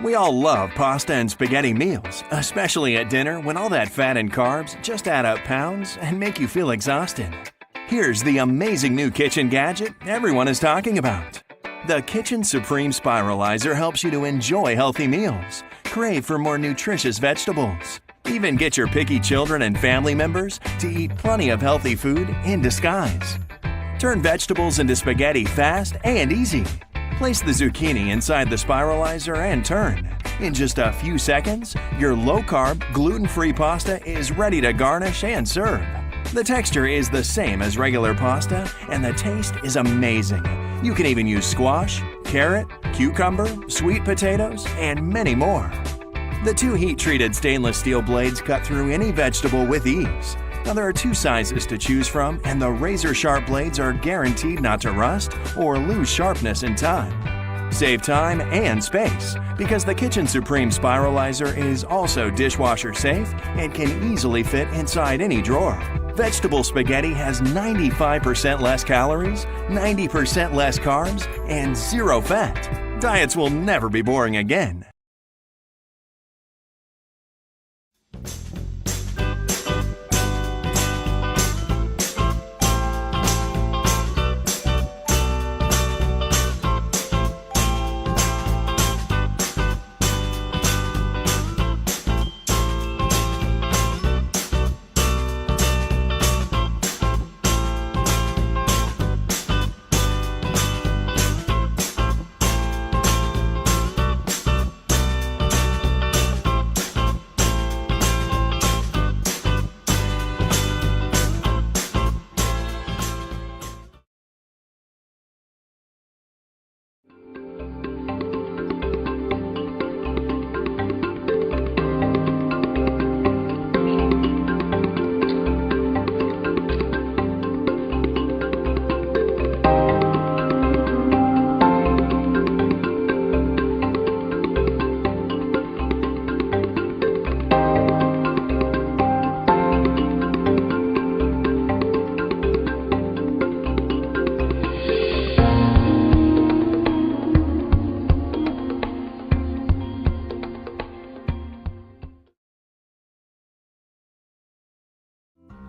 We all love pasta and spaghetti meals, especially at dinner when all that fat and carbs just add up pounds and make you feel exhausted. Here's the amazing new kitchen gadget everyone is talking about. The Kitchen Supreme Spiralizer helps you to enjoy healthy meals, crave for more nutritious vegetables, even get your picky children and family members to eat plenty of healthy food in disguise. Turn vegetables into spaghetti fast and easy. Place the zucchini inside the spiralizer and turn. In just a few seconds, your low-carb, gluten-free pasta is ready to garnish and serve. The texture is the same as regular pasta, and the taste is amazing. You can even use squash, carrot, cucumber, sweet potatoes, and many more. The two heat-treated stainless steel blades cut through any vegetable with ease. Now there are two sizes to choose from, and the razor-sharp blades are guaranteed not to rust or lose sharpness in time. Save time and space, because the Kitchen Supreme Spiralizer is also dishwasher safe and can easily fit inside any drawer. Vegetable spaghetti has 95% less calories, 90% less carbs, and 0 fat. Diets will never be boring again.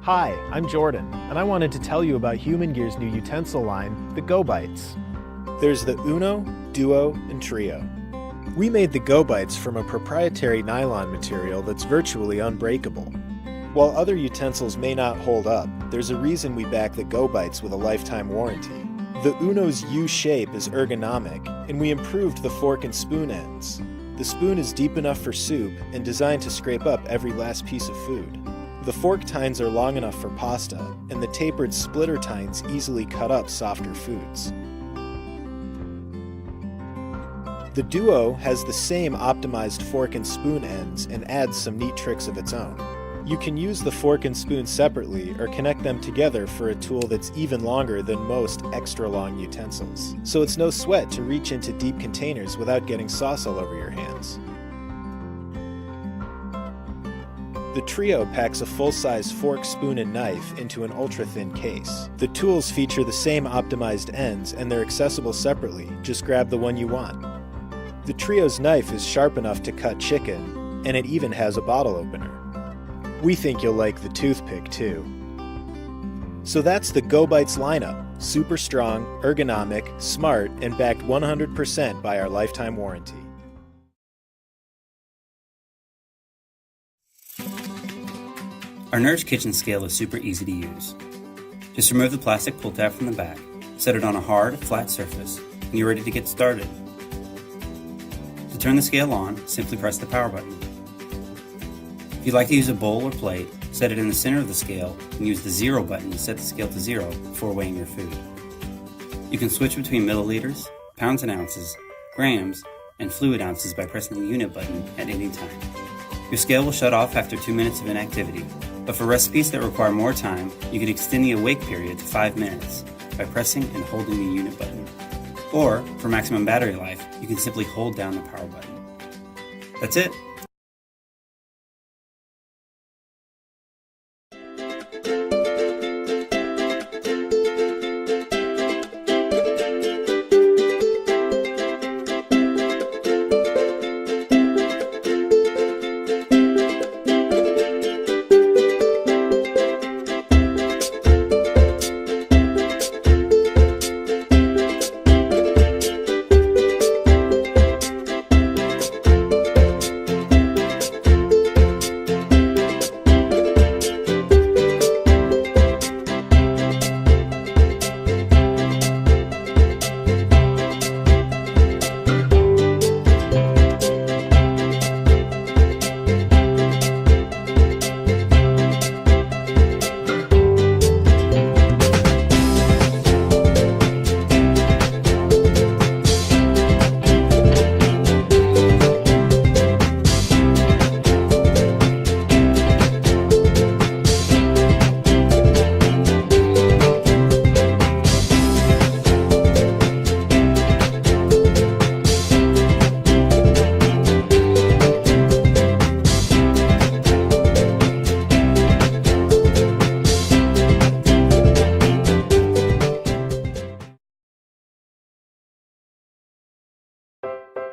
Hi, I'm Jordan, and I wanted to tell you about Human Gear's new utensil line, the Go Bites. There's the Uno, Duo, and Trio. We made the Go Bites from a proprietary nylon material that's virtually unbreakable. While other utensils may not hold up, there's a reason we back the Go Bites with a lifetime warranty. The Uno's U shape is ergonomic, and we improved the fork and spoon ends. The spoon is deep enough for soup and designed to scrape up every last piece of food. The fork tines are long enough for pasta, and the tapered splitter tines easily cut up softer foods. The Duo has the same optimized fork and spoon ends and adds some neat tricks of its own. You can use the fork and spoon separately or connect them together for a tool that's even longer than most extra long utensils. So it's no sweat to reach into deep containers without getting sauce all over your hands. The Trio packs a full-size fork, spoon, and knife into an ultra-thin case. The tools feature the same optimized ends and they're accessible separately. Just grab the one you want. The Trio's knife is sharp enough to cut chicken, and it even has a bottle opener. We think you'll like the toothpick too. So that's the Go Bites lineup. Super strong, ergonomic, smart, and backed 100% by our lifetime warranty. Our Nurse Kitchen scale is super easy to use. Just remove the plastic pull tab from the back, set it on a hard, flat surface, and you're ready to get started. To turn the scale on, simply press the power button. If you'd like to use a bowl or plate, set it in the center of the scale and use the 0 button to set the scale to 0 before weighing your food. You can switch between milliliters, pounds and ounces, grams, and fluid ounces by pressing the unit button at any time. Your scale will shut off after 2 minutes of inactivity, but for recipes that require more time, you can extend the awake period to 5 minutes by pressing and holding the unit button. Or, for maximum battery life, you can simply hold down the power button. That's it.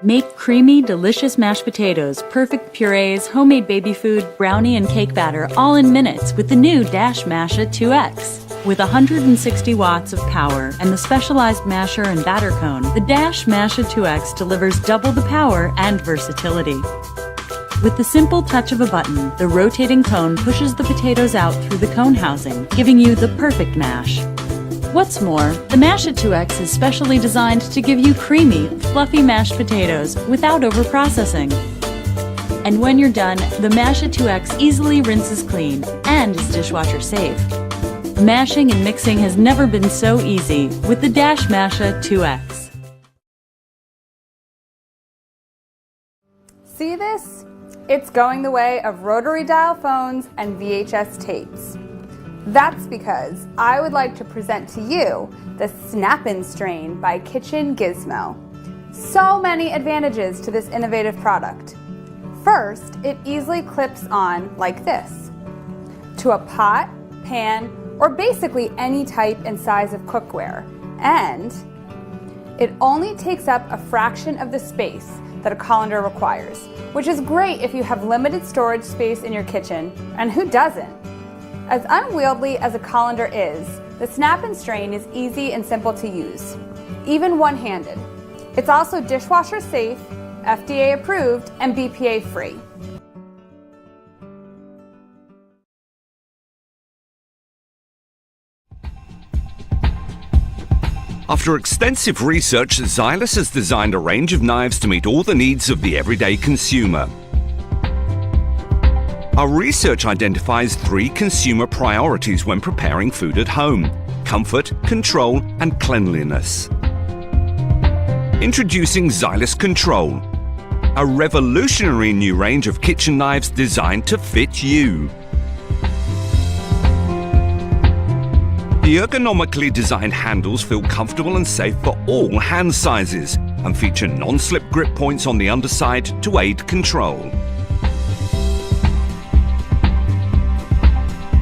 Make creamy, delicious mashed potatoes, perfect purees, homemade baby food, brownie, and cake batter all in minutes with the new Dash Masha 2X. With 160 watts of power and the specialized masher and batter cone, the Dash Masha 2X delivers double the power and versatility. With the simple touch of a button, the rotating cone pushes the potatoes out through the cone housing, giving you the perfect mash. What's more, the Masha 2X is specially designed to give you creamy, fluffy mashed potatoes without overprocessing. And when you're done, the Masha 2X easily rinses clean and is dishwasher safe. Mashing and mixing has never been so easy with the Dash Masha 2X. See this? It's going the way of rotary dial phones and VHS tapes. That's because I would like to present to you the Snap-In Strain by Kitchen Gizmo. So many advantages to this innovative product. First, it easily clips on like this to a pot, pan, or basically any type and size of cookware. And it only takes up a fraction of the space that a colander requires, which is great if you have limited storage space in your kitchen, and who doesn't? As unwieldy as a colander is, the Snap-In Strain is easy and simple to use, even one-handed. It's also dishwasher safe, FDA approved, and BPA free. After extensive research, Xylus has designed a range of knives to meet all the needs of the everyday consumer. Our research identifies 3 consumer priorities when preparing food at home: comfort, control, and cleanliness. Introducing Xylus Control, a revolutionary new range of kitchen knives designed to fit you. The ergonomically designed handles feel comfortable and safe for all hand sizes and feature non-slip grip points on the underside to aid control.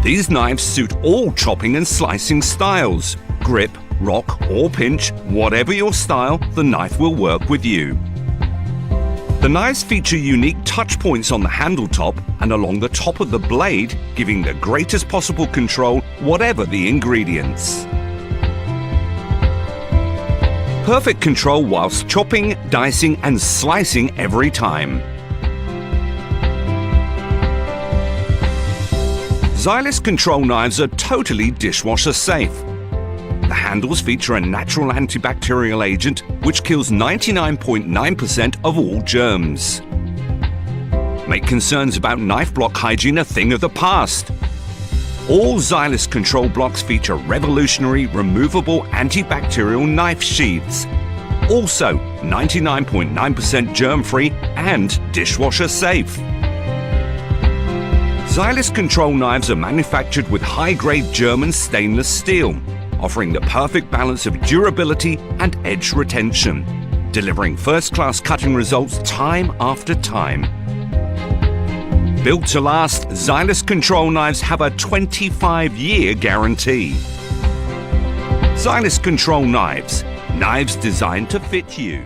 These knives suit all chopping and slicing styles. Grip, rock, or pinch, whatever your style, the knife will work with you. The knives feature unique touch points on the handle top and along the top of the blade, giving the greatest possible control, whatever the ingredients. Perfect control whilst chopping, dicing, and slicing every time. Xylus Control knives are totally dishwasher safe. The handles feature a natural antibacterial agent which kills 99.9% of all germs. Make concerns about knife block hygiene a thing of the past. All Xylus Control blocks feature revolutionary removable antibacterial knife sheaths. Also 99.9% germ-free and dishwasher safe. Xylus Control knives are manufactured with high-grade German stainless steel, offering the perfect balance of durability and edge retention, delivering first-class cutting results time after time. Built to last, Xylus Control knives have a 25-year guarantee. Xylus Control knives, knives designed to fit you.